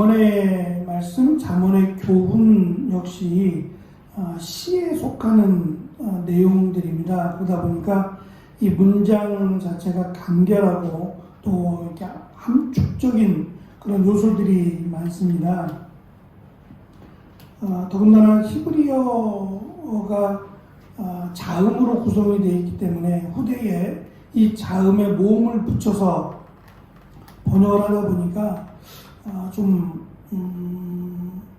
잠언의 말씀, 잠언의 교훈 역시 시에 속하는 내용들입니다. 그러다 보니까 이 문장 자체가 간결하고 또 이렇게 함축적인 그런 요소들이 많습니다. 더군다나 히브리어가 자음으로 구성이 되어 있기 때문에 후대에 이 자음에 모음을 붙여서 번역을 하다 보니까 좀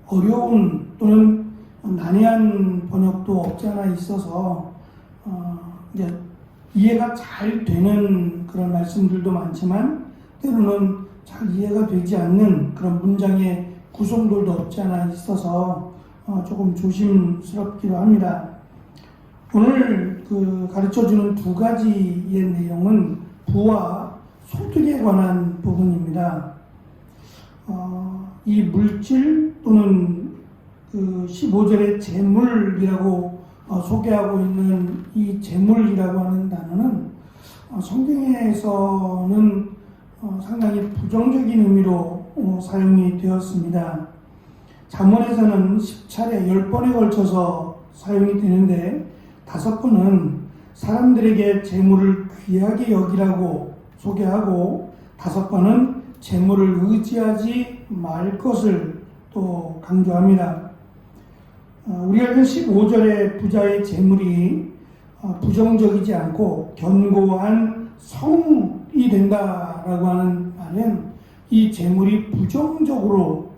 어려운 또는 난해한 번역도 없지 않아 있어서 이제 이해가 잘 되는 그런 말씀들도 많지만 때로는 잘 이해가 되지 않는 그런 문장의 구성들도 없지 않아 있어서 조금 조심스럽기도 합니다. 오늘 가르쳐주는 두 가지의 내용은 부와 소득에 관한 부분입니다. 이 물질 또는 15절의 재물이라고 소개하고 있는 이 재물이라고 하는 단어는 성경에서는 상당히 부정적인 의미로 사용이 되었습니다. 잠언에서는 10차례 10번에 걸쳐서 사용이 되는데 5번은 사람들에게 재물을 귀하게 여기라고 소개하고 5번은 재물을 의지하지 말 것을 또 강조합니다. 우리가 알던 15절의 부자의 재물이 부정적이지 않고 견고한 성이 된다라고 하는 말은 이 재물이 부정적으로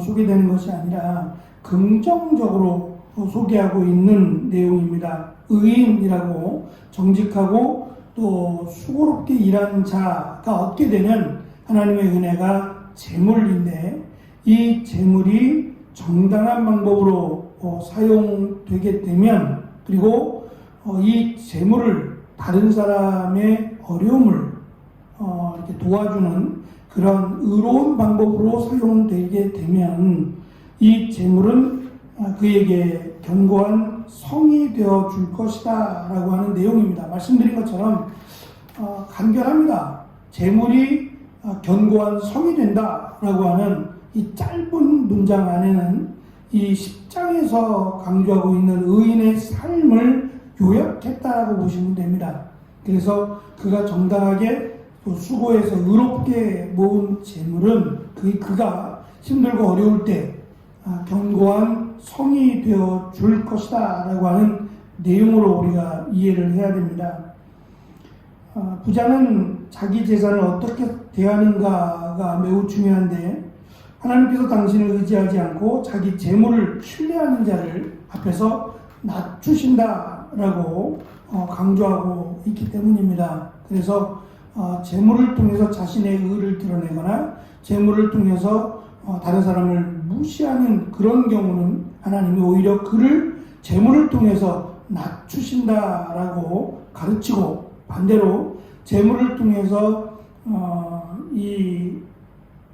소개되는 것이 아니라 긍정적으로 소개하고 있는 내용입니다. 의인이라고 정직하고 또 수고롭게 일한 자가 얻게 되는 하나님의 은혜가 재물인데 이 재물이 정당한 방법으로 사용되게 되면 그리고 이 재물을 다른 사람의 어려움을 이렇게 도와주는 그런 의로운 방법으로 사용되게 되면 이 재물은 그에게 견고한 성이 되어 줄 것이다 라고 하는 내용입니다. 말씀드린 것처럼 간결합니다. 재물이 견고한 성이 된다 라고 하는 이 짧은 문장 안에는 이 10장에서 강조하고 있는 의인의 삶을 요약했다라고 보시면 됩니다. 그래서 그가 정당하게 또 수고해서 의롭게 모은 재물은 그가 힘들고 어려울 때 견고한 성이 되어 줄 것이다 라고 하는 내용으로 우리가 이해를 해야 됩니다. 부자는 자기 재산을 어떻게 대하는가가 매우 중요한데 하나님께서 당신을 의지하지 않고 자기 재물을 신뢰하는 자를 앞에서 낮추신다라고 강조하고 있기 때문입니다. 그래서 재물을 통해서 자신의 의를 드러내거나 재물을 통해서 다른 사람을 무시하는 그런 경우는 하나님이 오히려 그를 재물을 통해서 낮추신다라고 가르치고 반대로 재물을 통해서 이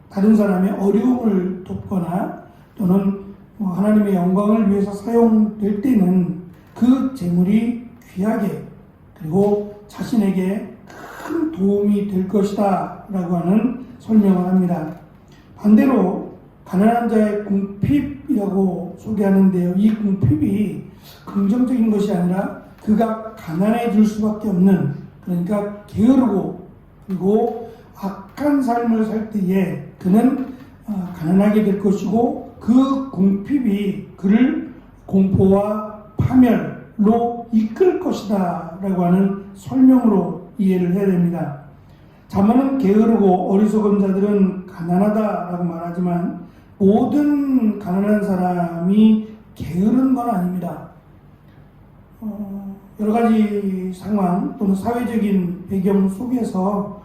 다른 사람의 어려움을 돕거나 또는 하나님의 영광을 위해서 사용될 때는 그 재물이 귀하게 그리고 자신에게 큰 도움이 될 것이다 라고 하는 설명을 합니다. 반대로 가난한 자의 궁핍이라고 소개하는데요. 이 궁핍이 긍정적인 것이 아니라 그가 가난해질 수밖에 없는 그러니까 게으르고 그리고 악한 삶을 살 때에 그는 가난하게 될 것이고 그 궁핍이 그를 공포와 파멸로 이끌 것이다 라고 하는 설명으로 이해를 해야 됩니다. 잠언은 게으르고 어리석은 자들은 가난하다라고 말하지만 모든 가난한 사람이 게으른 건 아닙니다. 여러 가지 상황 또는 사회적인 배경 속에서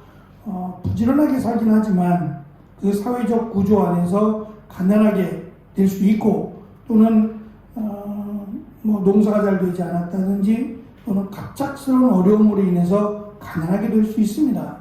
부지런하게 살긴 하지만 그 사회적 구조 안에서 가난하게 될 수 있고 또는 농사가 잘 되지 않았다든지 또는 갑작스러운 어려움으로 인해서 가난하게 될 수 있습니다.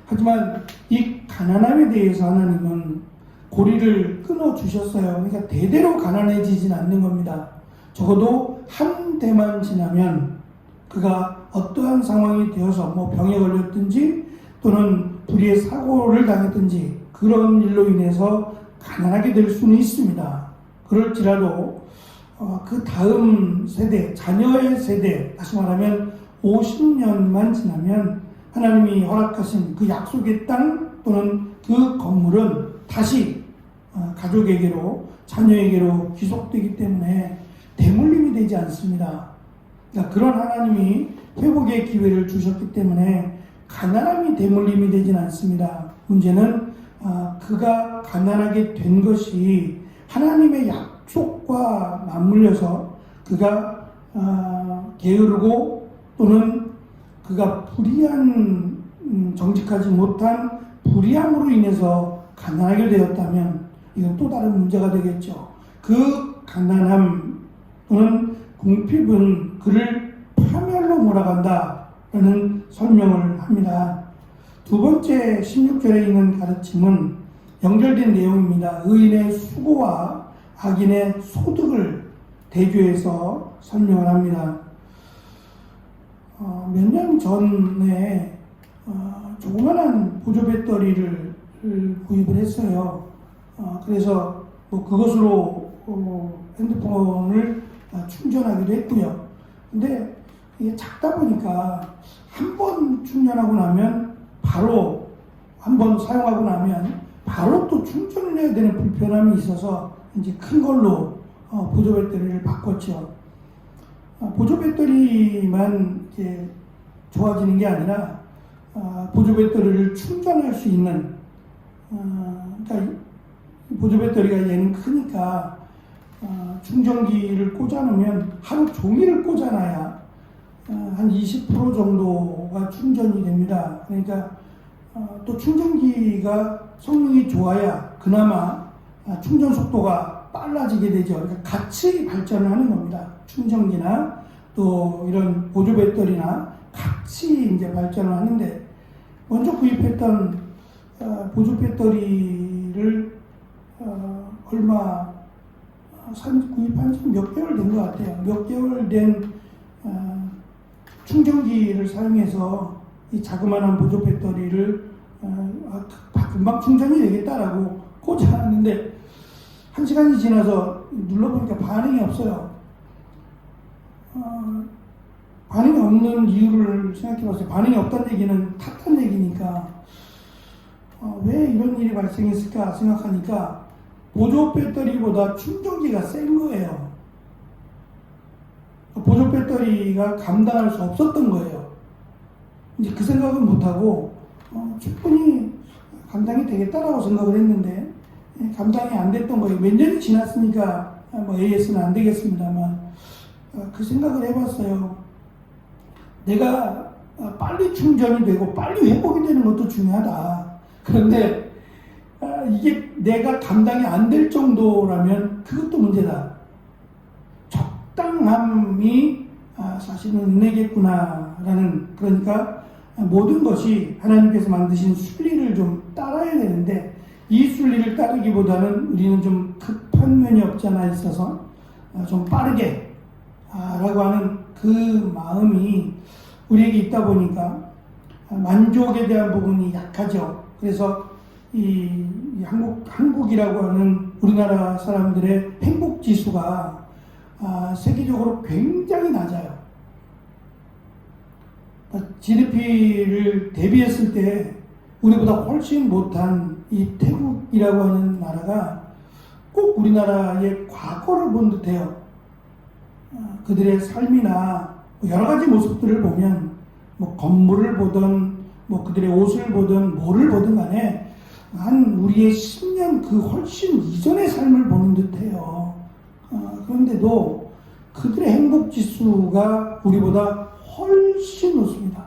하지만 이 가난함에 대해서 하나님은 고리를 끊어주셨어요. 그러니까 대대로 가난해지진 않는 겁니다. 적어도 한 대만 지나면 그가 어떠한 상황이 되어서 병에 걸렸든지 또는 불의의 사고를 당했든지 그런 일로 인해서 가난하게 될 수는 있습니다. 그럴지라도 그 다음 세대, 자녀의 세대, 다시 말하면 50년만 지나면 하나님이 허락하신 그 약속의 땅 또는 그 건물은 다시 가족에게로, 자녀에게로 귀속되기 때문에 대물림이 되지 않습니다. 그러니까 그런 하나님이 회복의 기회를 주셨기 때문에 가난함이 대물림이 되진 않습니다. 문제는 그가 가난하게 된 것이 하나님의 약속과 맞물려서 그가 게으르고 또는 그가 불의한 정직하지 못한 불의함으로 인해서 가난하게 되었다면 이건 또 다른 문제가 되겠죠. 그 가난함 또는 궁핍은 그를 파멸로 몰아간다라는 설명을 합니다. 두 번째 16절에 있는 가르침은 연결된 내용입니다. 의인의 수고와 악인의 소득을 대조해서 설명을 합니다. 몇 년 전에 조그만한 보조 배터리를 구입을 했어요. 그래서 그것으로 핸드폰을 충전하기도 했고요. 근데 이게 작다 보니까 한 번 충전하고 나면 바로 한 번 사용하고 나면 바로 또 충전을 해야 되는 불편함이 있어서 이제 큰 걸로 보조 배터리를 바꿨죠. 보조 배터리만 이제 좋아지는 게 아니라 보조 배터리를 충전할 수 있는 그러니까 보조 배터리가 얘는 크니까 충전기를 꽂아놓으면 하루 종일을 꽂아놔야 한 20% 정도가 충전이 됩니다. 그러니까 또 충전기가 성능이 좋아야 그나마 충전 속도가 빨라지게 되죠. 그러니까 같이 발전을 하는 겁니다. 충전기나 또 이런 보조 배터리나 같이 이제 발전을 하는데 먼저 구입했던 보조 배터리를 구입한 지 몇 개월 된 것 같아요. 몇 개월 된 충전기를 사용해서 이 자그마한 보조 배터리를 금방 충전이 되겠다라고 꽂아놨는데 1시간이 지나서 눌러보니까 반응이 없어요. 반응이 없는 이유를 생각해봤어요. 반응이 없다는 얘기는 탔다는 얘기니까 왜 이런 일이 발생했을까 생각하니까 보조 배터리보다 충전기가 센 거예요. 보조 배터리가 감당할 수 없었던 거예요. 이제 그 생각은 못하고 충분히 감당이 되겠다라고 생각을 했는데 감당이 안 됐던 거예요. 몇 년이 지났으니까 AS는 안 되겠습니다만 그 생각을 해봤어요. 내가 빨리 충전이 되고 빨리 회복이 되는 것도 중요하다. 그런데 이게 내가 감당이 안 될 정도라면 그것도 문제다. 적당함이 사실은 은혜겠구나라는, 그러니까 모든 것이 하나님께서 만드신 순리를 좀 따라야 되는데 이 순리를 따르기보다는 우리는 좀 급한 면이 없지 않아 있어서 좀 빠르게 라고 하는 그 마음이 우리에게 있다 보니까 만족에 대한 부분이 약하죠. 그래서 이 한국이라고 하는 우리나라 사람들의 행복 지수가 세계적으로 굉장히 낮아요. GDP를 대비했을 때 우리보다 훨씬 못한 이 태국이라고 하는 나라가 꼭 우리나라의 과거를 본 듯해요. 그들의 삶이나 여러 가지 모습들을 보면 건물을 보든 그들의 옷을 보든 뭐를 보든 간에 한 우리의 10년 그 훨씬 이전의 삶을 보는 듯해요. 그런데도 그들의 행복지수가 우리보다 훨씬 높습니다.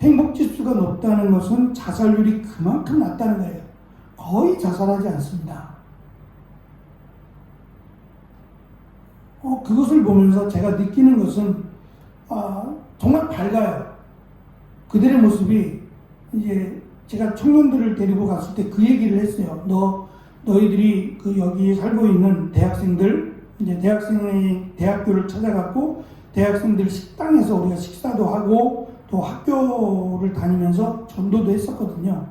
행복지수가 높다는 것은 자살률이 그만큼 낮다는 거예요. 거의 자살하지 않습니다. 그것을 보면서 제가 느끼는 것은 정말 밝아요. 그들의 모습이 이제 제가 청년들을 데리고 갔을 때 그 얘기를 했어요. 너희들이 여기 살고 있는 대학생들, 이제 대학교를 찾아갔고 대학생들 식당에서 우리가 식사도 하고 또 학교를 다니면서 전도도 했었거든요.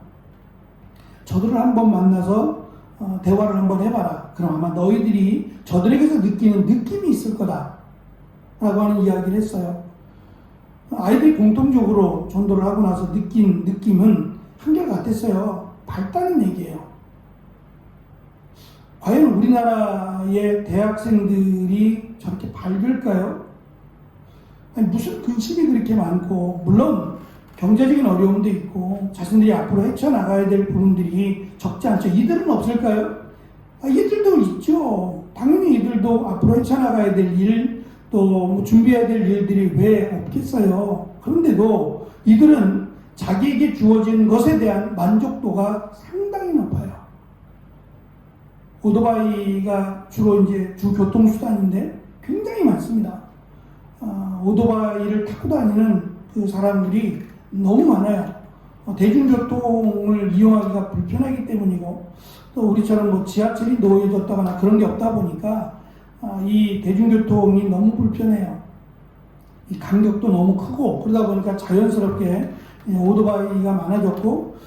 저들을 한번 만나서 대화를 한번 해봐라. 그럼 아마 너희들이 저들에게서 느끼는 느낌이 있을 거다. 라고 하는 이야기를 했어요. 아이들이 공통적으로 전도를 하고 나서 느낀 느낌은 한결같았어요. 밝다는 얘기예요. 과연 우리나라의 대학생들이 저렇게 밝을까요? 아니, 무슨 근심이 그렇게 많고, 물론 경제적인 어려움도 있고 자신들이 앞으로 헤쳐나가야 될 부분들이 적지 않죠. 이들은 없을까요? 이들도 있죠. 당연히 이들도 앞으로 헤쳐나가야 될 일, 또 준비해야 될 일들이 왜 없겠어요. 그런데도 이들은 자기에게 주어진 것에 대한 만족도가 상당히 높아요. 오토바이가 주로 이제 주 교통수단인데 굉장히 많습니다. 오토바이를 타고 다니는 그 사람들이 너무 많아요. 대중교통을 이용하기가 불편하기 때문이고, 또 우리처럼 뭐 지하철이 놓여졌다거나 그런 게 없다 보니까 이 대중교통이 너무 불편해요. 이 간격도 너무 크고, 그러다 보니까 자연스럽게 오토바이가 많아졌고,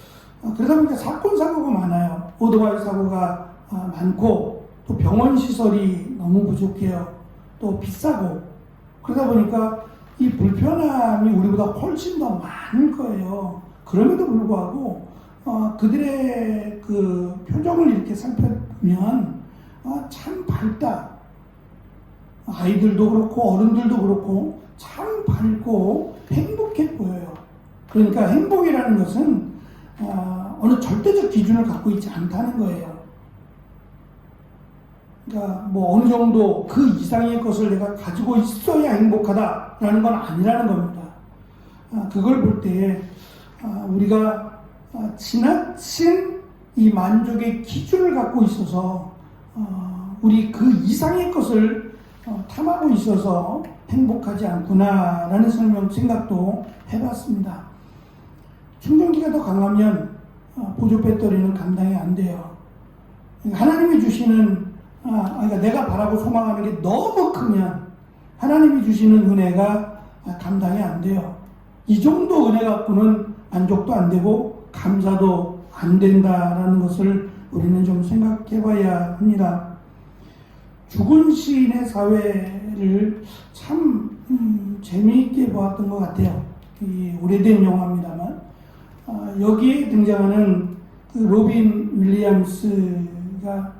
그러다 보니까 사건 사고가 많아요. 오토바이 사고가 많고, 또 병원 시설이 너무 부족해요. 또 비싸고, 그러다 보니까 이 불편함이 우리보다 훨씬 더 많을 거예요. 그럼에도 불구하고 그들의 그 표정을 이렇게 살펴보면 참 밝다. 아이들도 그렇고 어른들도 그렇고 참 밝고 행복해 보여요. 그러니까 행복이라는 것은 어느 절대적 기준을 갖고 있지 않다는 거예요. 그러니까 뭐 어느 정도 그 이상의 것을 내가 가지고 있어야 행복하다라는 건 아니라는 겁니다. 그걸 볼 때 우리가 지나친 이 만족의 기준을 갖고 있어서 우리 그 이상의 것을 탐하고 있어서 행복하지 않구나라는 생각도 해봤습니다. 충전기가 더 강하면 보조 배터리는 감당이 안 돼요. 하나님이 주시는 그러니까 내가 바라고 소망하는 게 너무 크면 하나님이 주시는 은혜가 감당이 안 돼요. 이 정도 은혜 갖고는 만족도 안 되고 감사도 안 된다라는 것을 우리는 좀 생각해 봐야 합니다. 죽은 시인의 사회를 참 재미있게 보았던 것 같아요. 이 오래된 영화입니다만 여기에 등장하는 그 로빈 윌리엄스가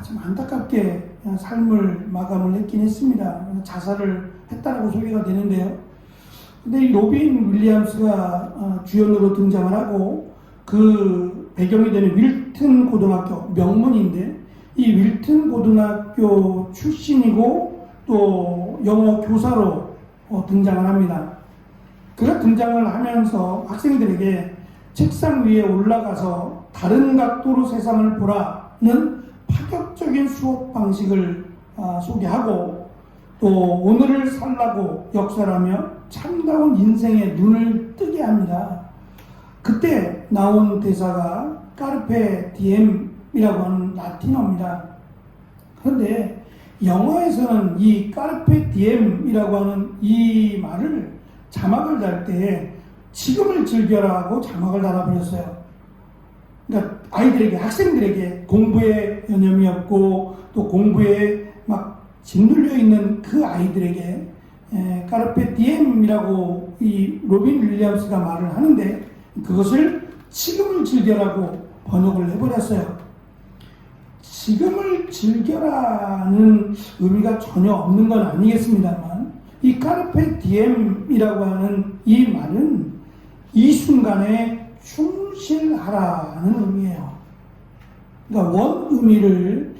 좀 안타깝게 삶을 마감을 했긴 했습니다. 자살을 했다라고 소개가 되는데요. 근데 이 로빈 윌리엄스가 주연으로 등장을 하고 그 배경이 되는 윌튼 고등학교 명문인데 이 윌튼 고등학교 출신이고 또 영어 교사로 등장을 합니다. 그가 등장을 하면서 학생들에게 책상 위에 올라가서 다른 각도로 세상을 보라는 파격적인 수업 방식을 소개하고 또 오늘을 살라고 역설하며 참다운 인생의 눈을 뜨게 합니다. 그때 나온 대사가 까르페 디엠이라고 하는 라틴어입니다. 그런데 영어에서는 이 까르페 디엠이라고 하는 이 말을 자막을 달 때 지금을 즐겨라 하고 자막을 달아버렸어요. 그러니까 아이들에게, 학생들에게 공부에 여념이 없고 또 공부에 막 짓눌려 있는 그 아이들에게 까르페 디엠이라고 이 로빈 윌리엄스가 말을 하는데 그것을 지금을 즐겨라고 번역을 해버렸어요. 지금을 즐겨라는 의미가 전혀 없는 건 아니겠습니다만 이 까르페 디엠이라고 하는 이 말은 이 순간에 충실하라는 의미예요. 그러니까 원 의미를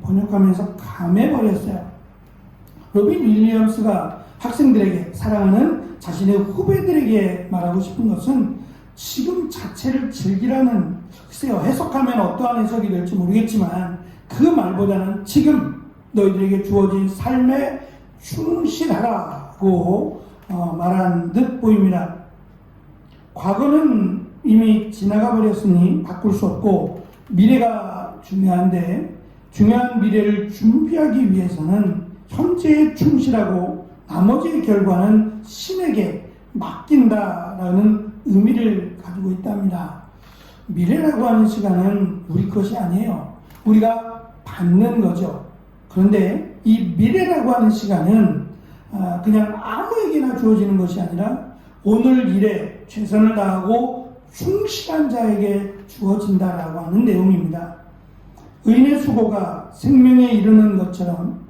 번역하면서 감해버렸어요. 로빈 윌리엄스가 학생들에게, 사랑하는 자신의 후배들에게 말하고 싶은 것은 지금 자체를 즐기라는, 글쎄요, 해석하면 어떠한 해석이 될지 모르겠지만 그 말보다는 지금 너희들에게 주어진 삶에 충실하라고 말한 듯 보입니다. 과거는 이미 지나가 버렸으니 바꿀 수 없고 미래가 중요한데 중요한 미래를 준비하기 위해서는 현재에 충실하고 나머지의 결과는 신에게 맡긴다라는 의미를 가지고 있답니다. 미래라고 하는 시간은 우리 것이 아니에요. 우리가 받는 거죠. 그런데 이 미래라고 하는 시간은 그냥 아무에게나 주어지는 것이 아니라 오늘 일에 최선을 다하고 충실한 자에게 주어진다라고 하는 내용입니다. 의인의 수고가 생명에 이르는 것처럼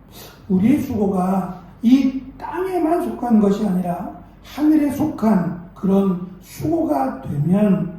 우리의 수고가 이 땅에만 속한 것이 아니라 하늘에 속한 그런 수고가 되면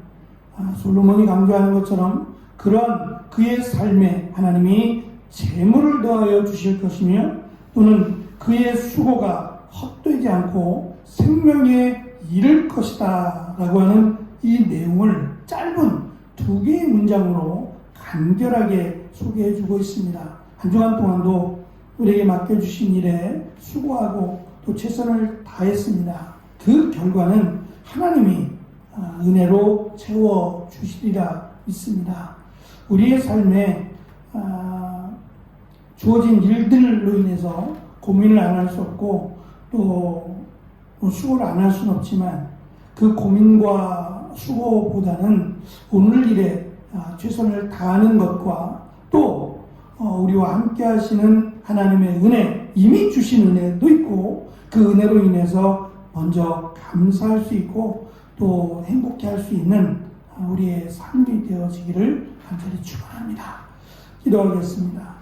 솔로몬이 강조하는 것처럼 그런 그의 삶에 하나님이 재물을 더하여 주실 것이며 또는 그의 수고가 헛되지 않고 생명에 이를 것이다 라고 하는 이 내용을 짧은 2개의 문장으로 간결하게 소개해주고 있습니다. 한 주간 동안도 우리에게 맡겨주신 일에 수고하고 또 최선을 다했습니다. 그 결과는 하나님이 은혜로 채워주시리라 믿습니다. 우리의 삶에 주어진 일들로 인해서 고민을 안 할 수 없고 또 수고를 안 할 수는 없지만 그 고민과 수고보다는 오늘 일에 최선을 다하는 것과 또 우리와 함께 하시는 하나님의 은혜, 이미 주신 은혜도 있고 그 은혜로 인해서 먼저 감사할 수 있고 또 행복해 할 수 있는 우리의 삶이 되어지기를 간절히 축원합니다. 기도하겠습니다.